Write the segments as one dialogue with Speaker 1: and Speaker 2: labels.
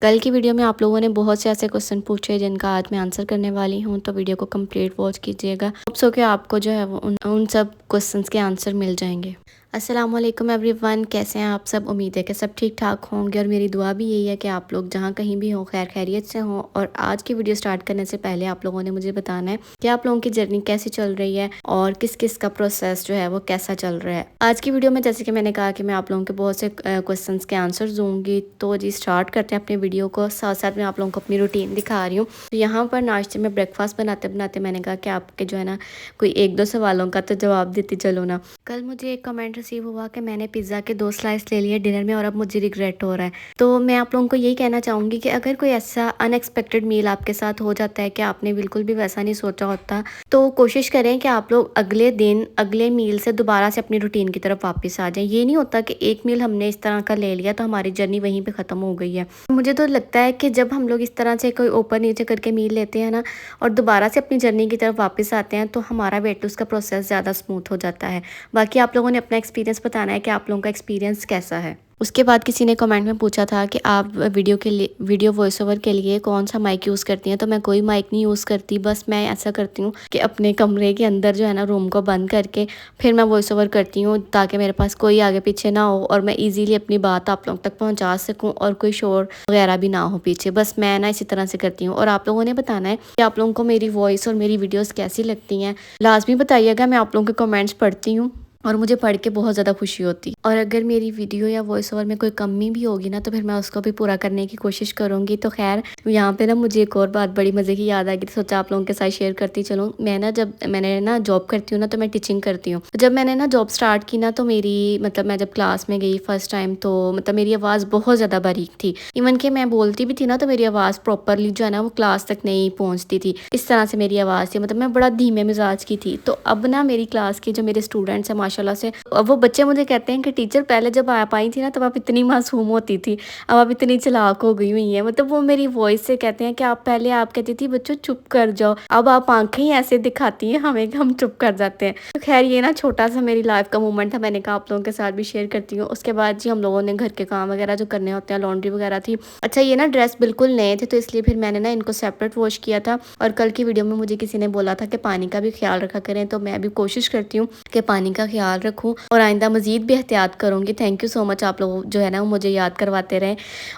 Speaker 1: कल की वीडियो में आप लोगों ने बहुत से ऐसे क्वेश्चन पूछे जिनका आज मैं आंसर करने वाली हूँ, तो वीडियो को कंप्लीट वॉच कीजिएगा। होप सो कि आपको जो है वो उन सब क्वेश्चंस के आंसर मिल जाएंगे। अस्सलाम वालेकुम एवरीवन, कैसे हैं आप सब। उम्मीद है कि सब ठीक ठाक होंगे और मेरी दुआ भी यही है कि आप लोग जहाँ कहीं भी हों खैर खैरियत से हों। और आज की वीडियो स्टार्ट करने से पहले आप लोगों ने मुझे बताना है कि आप लोगों की जर्नी कैसी चल रही है और किस किस का प्रोसेस जो है वो कैसा चल रहा है। आज की वीडियो में जैसे कि मैंने कहा कि मैं आप लोगों के बहुत से क्वेश्चन के आंसर दूंगी, तो जी स्टार्ट करते हैं अपने वीडियो को। साथ साथ मैं आप लोगों को अपनी रूटीन दिखा रही हूँ। तो यहाँ पर नाश्ते में ब्रेकफास्ट बनाते बनाते मैंने कहा कि आपके जो है ना कोई एक दो सवालों का तो जवाब देती चलो ना। कल मुझे एक कमेंट रिसीव हुआ कि मैंने पिज़्ज़ा के 2 स्लाइस ले लिए डिनर में और अब मुझे रिग्रेट हो रहा है। तो मैं आप लोगों को यही कहना चाहूँगी कि अगर कोई ऐसा अनएक्सपेक्टेड मील आपके साथ हो जाता है कि आपने बिल्कुल भी वैसा नहीं सोचा होता, तो कोशिश करें कि आप लोग अगले दिन अगले मील से दोबारा से अपनी रूटीन की तरफ वापस आ जाएं। ये नहीं होता कि एक मील हमने इस तरह का ले लिया तो हमारी जर्नी वहीं पे ख़त्म हो गई है। मुझे तो लगता है कि जब हम लोग इस तरह से कोई ऊपर नीचे करके मील लेते हैं ना और दोबारा से अपनी जर्नी की तरफ वापस आते हैं, तो हमारा वेट लॉस का प्रोसेस ज़्यादा स्मूथ हो जाता है। बाकी आप लोगों ने अपना एक्सपीरियंस बताना है कि आप लोगों का एक्सपीरियंस कैसा है। उसके बाद किसी ने कमेंट में पूछा था कि आप वीडियो वॉइस ओवर के लिए कौन सा माइक यूज़ करती हैं। तो मैं कोई माइक नहीं यूज़ करती, बस मैं ऐसा करती हूँ कि अपने कमरे के अंदर जो है ना रूम को बंद करके फिर मैं वॉइस ओवर करती हूँ, ताकि मेरे पास कोई आगे पीछे ना हो और मैं ईजीली अपनी बात आप लोगों तक पहुँचा सकूँ और कोई शोर वगैरह भी ना हो पीछे। बस मैं ना इसी तरह से करती हूँ। और आप लोगों ने बताना है कि आप लोगों को मेरी वॉइस और मेरी वीडियोज़ कैसी लगती हैं। लाजमी बताइएगा, मैं आप लोगों के कमेंट्स पढ़ती हूँ और मुझे पढ़ के बहुत ज़्यादा खुशी होती है। और अगर मेरी वीडियो या वॉइस ओवर में कोई कमी भी होगी ना, तो फिर मैं उसको भी पूरा करने की कोशिश करूँगी। तो खैर यहाँ पे ना मुझे एक और बात बड़ी मज़े की याद आ गई, तो सोचा आप लोगों के साथ शेयर करती चलूँ। मैंने ना जॉब करती हूँ ना, तो मैं टीचिंग करती हूँ। तो जब मैंने ना जॉब स्टार्ट की ना, तो मेरी मैं जब क्लास में गई फर्स्ट टाइम, तो मेरी आवाज़ बहुत ज़्यादा बारीक थी। इवन कि मैं बोलती भी थी ना, तो मेरी आवाज़ प्रॉपरली जो है ना वो क्लास तक नहीं पहुँचती थी। इस तरह से मेरी आवाज़ थी, मैं बड़ा धीमे मिजाज की थी। तो अब ना मेरी क्लास के जो मेरे स्टूडेंट्स हैं माशाल्लाह से, अब वो बच्चे मुझे कहते हैं कि टीचर पहले जब आप आई थी ना तब आप इतनी मासूम होती थी, अब आप इतनी चालाक हो गई हुई हैं। वो मेरी वॉइस से कहते हैं कि आप कहती थी बच्चों चुप कर जाओ, अब आप आंखें ही ऐसे दिखाती हैं हमें कि हम चुप कर जाते हैं। तो खैर ये ना छोटा सा मेरी लाइफ का मोमेंट था, मैंने कहा आप लोगों के साथ भी शेयर करती हूँ। उसके बाद जी हम लोगों ने घर के काम वगैरह जो करने होते हैं, लॉन्ड्री वगैरह थी। अच्छा ये ना ड्रेस बिल्कुल नए थे, तो इसलिए फिर मैंने ना इनको सेपरेट वॉश किया था। और कल की वीडियो में मुझे किसी ने बोला था कि पानी का भी ख्याल रखा करें, तो मैं भी कोशिश करती हूँ कि पानी का ख्याल रखूँ और आइंदा मज़ीद भी एहतियात करूँगी। थैंक यू सो मच, आप लोग जो है ना मुझे याद करवाते रहें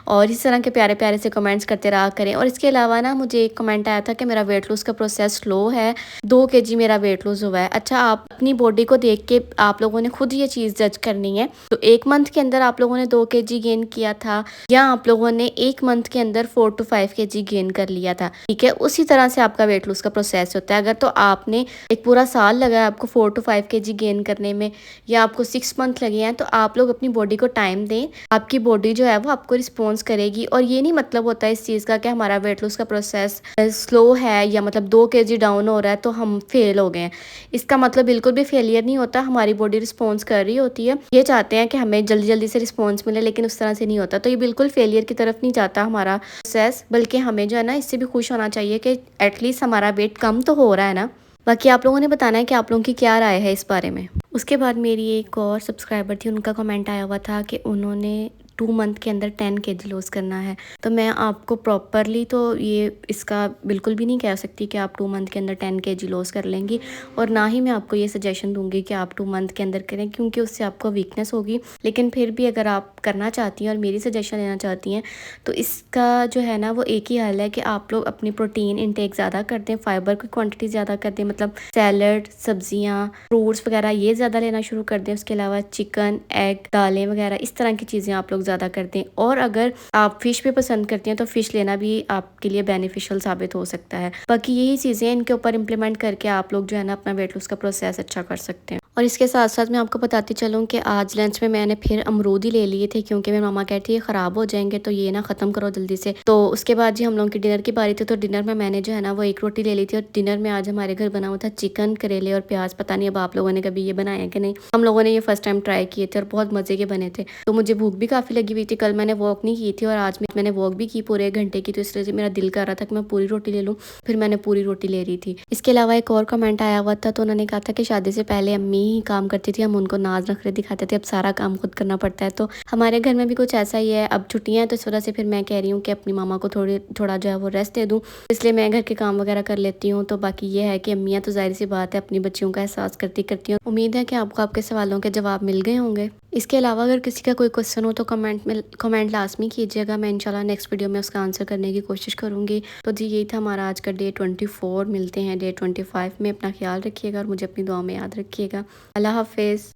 Speaker 1: और इस तरह के प्यारे प्यारे से कमेंट्स करते रहा करें। और इसके अलावा ना मुझे एक कमेंट आया था कि मेरा वेट लॉस का प्रोसेस स्लो है, 2 केजी मेरा वेट लॉस हुआ है। अच्छा, आप अपनी बॉडी को देख के आप लोगों ने खुद ये चीज़ जज करनी है। तो 1 मंथ के अंदर आप लोगों ने 2 केजी गेन किया था, या आप लोगों ने 1 मंथ के अंदर 4 to 5 केजी गेन कर लिया था, ठीक है। उसी तरह से आपका वेट लॉस का प्रोसेस होता है। अगर तो आपने एक पूरा साल लगा आपको 4 to 5 केजी गेन करने में, या आपको 6 मंथ लगे हैं, तो आप लोग अपनी बॉडी को टाइम दें। आपकी बॉडी जो है वो आपको रिस्पॉन्स करेगी। और ये नहीं मतलब होता है इस चीज़ का कि हमारा वेट लॉस का प्रोसेस स्लो है या 2 केजी डाउन हो रहा है तो हम फेल हो गए हैं। इसका मतलब बिल्कुल भी फेलियर नहीं होता, हमारी बॉडी रिस्पॉन्स कर रही होती है। ये चाहते हैं कि हमें जल्दी जल्दी से रिस्पॉन्स मिले, लेकिन उस तरह से नहीं होता। तो ये बिल्कुल फेलियर की तरफ नहीं जाता हमारा प्रोसेस, बल्कि हमें जो है ना इससे भी खुश होना चाहिए कि एटलीस्ट हमारा वेट कम तो हो रहा है ना। बाकी आप लोगों ने बताना है कि आप लोगों की क्या राय है इस बारे में। उसके बाद मेरी एक और सब्सक्राइबर थी, उनका कमेंट आया हुआ था कि उन्होंने 2 मंथ के अंदर 10 केजी लॉस करना है। तो मैं आपको प्रॉपरली तो ये इसका बिल्कुल भी नहीं कह सकती कि आप 2 मंथ के अंदर 10 केजी लॉस कर लेंगी, और ना ही मैं आपको ये सजेशन दूंगी कि आप 2 मंथ के अंदर करें, क्योंकि उससे आपको वीकनेस होगी। लेकिन फिर भी अगर आप करना चाहती हैं और मेरी सजेशन लेना चाहती हैं, तो इसका जो है ना वो एक ही हल है कि आप लोग अपनी प्रोटीन इंटेक ज़्यादा कर दें, फाइबर की क्वान्टिटी ज़्यादा कर दें, सैलड, सब्जियाँ, फ्रूट्स वगैरह ये ज़्यादा लेना शुरू कर दें। उसके अलावा चिकन, एग, दालें वगैरह इस तरह की चीज़ें आप लोग ज़्यादा करते हैं। और अगर आप फ़िश भी पसंद करते हैं तो फ़िश लेना भी आपके लिए बेनिफिशियल साबित हो सकता है। बाकी यही चीज़ें इनके ऊपर इम्प्लीमेंट करके आप लोग जो है ना अपना वेट लॉस का प्रोसेस अच्छा कर सकते हैं। और इसके साथ साथ मैं आपको बताती चलूँ कि आज लंच में मैंने फिर अमरूद ही ले लिए थे, क्योंकि मेरी मामा कहती है ख़राब हो जाएंगे, तो ये ना ख़त्म करो जल्दी से। तो उसके बाद जी हम लोगों की डिनर की बारी थी, तो डिनर में मैंने जो है ना वो 1 रोटी ले ली थी। और डिनर में आज हमारे घर बना हुआ था चिकन, करेले और प्याज। पता नहीं अब आप लोगों ने कभी ये बनाया कि नहीं, हम लोगों ने ये फर्स्ट टाइम ट्राई किए थे और बहुत मज़े के बने थे। तो मुझे भूख भी काफ़ी लगी हुई थी, कल मैंने वॉक नहीं की थी और आज मैंने वॉक भी की पूरे 1 घंटे की, तो इसलिए से मेरा दिल कर रहा था कि मैं पूरी रोटी ले लूँ, फिर मैंने पूरी रोटी ले रही थी। इसके अलावा एक और कमेंट आया हुआ था, तो उन्होंने कहा था कि शादी से पहले अम्मी ही काम करती थी, हम उनको नाज नखरे दिखाते थे, अब सारा काम खुद करना पड़ता है। तो हमारे घर में भी कुछ ऐसा ही है। अब छुट्टियाँ हैं तो इस वजह से फिर मैं कह रही हूँ कि अपनी मामा को थोड़ा जो है वो रेस्ट दे दूँ, इसलिए मैं घर के काम वगैरह कर लेती हूँ। तो बाकी ये है कि अम्मियाँ तो ज़ाहिर सी बात है अपनी बच्चियों का एहसास करती हैं। उम्मीद है कि आपको आपके सवालों के जवाब मिल गए होंगे। इसके अलावा अगर किसी का कोई क्वेश्चन हो तो कमेंट लाजमी कीजिएगा। मैं इंशाल्लाह नेक्स्ट वीडियो में उसका आंसर करने की कोशिश करूँगी। तो जी यही था हमारा आज का डे 24। मिलते हैं डे 25 में। अपना ख्याल रखिएगा और मुझे अपनी दुआ में याद रखिएगा। अल्लाह हाफिज़।